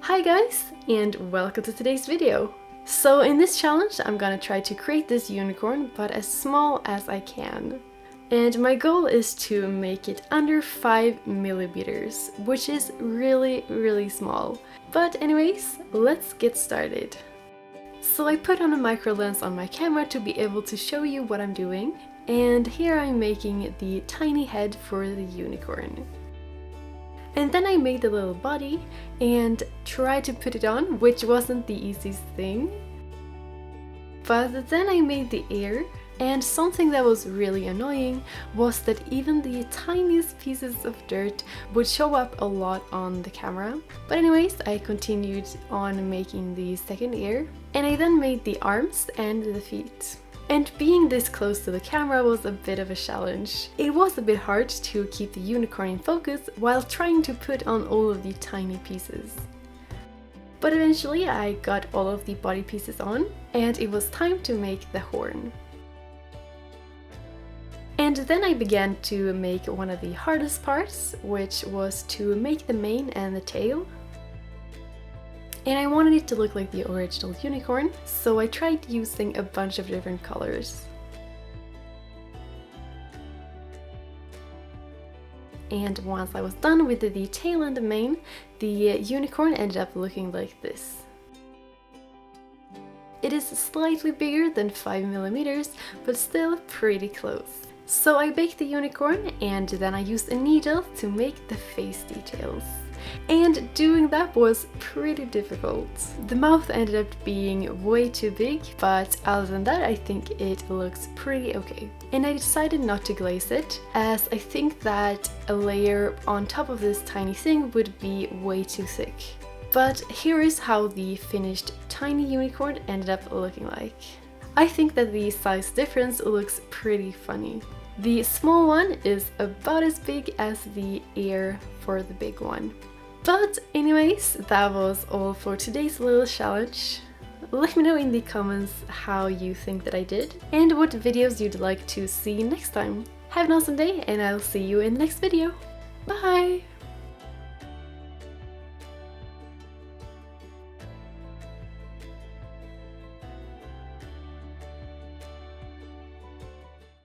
Hi guys, and welcome to today's video. So in this challenge I'm gonna try to create this unicorn, but as small as I can. And my goal is to make it under 5 millimeters, which is really small. But anyways, let's get started. So I put on a micro lens on my camera to be able to show you what I'm doing. And here I'm making the tiny head for the unicorn. And then I made the little body and tried to put it on, which wasn't the easiest thing. But then I made the ear, and something that was really annoying was that even the tiniest pieces of dirt would show up a lot on the camera. But anyways, I continued on making the second ear, and I then made the arms and the feet. And being this close to the camera was a bit of a challenge. It was a bit hard to keep the unicorn in focus while trying to put on all of the tiny pieces. But eventually I got all of the body pieces on, and it was time to make the horn. And then I began to make one of the hardest parts, which was to make the mane and the tail. And I wanted it to look like the original unicorn, so I tried using a bunch of different colors. And once I was done with the tail and the mane, the unicorn ended up looking like this. It is slightly bigger than 5 millimeters, but still pretty close. So I baked the unicorn, and then I used a needle to make the face details. And doing that was pretty difficult. The mouth ended up being way too big, but other than that I think it looks pretty okay. And I decided not to glaze it, as I think that a layer on top of this tiny thing would be way too thick. But here is how the finished tiny unicorn ended up looking like. I think that the size difference looks pretty funny. The small one is about as big as the ear for the big one. But anyways, that was all for today's little challenge. Let me know in the comments how you think that I did and what videos you'd like to see next time. Have an awesome day, and I'll see you in the next video. Bye!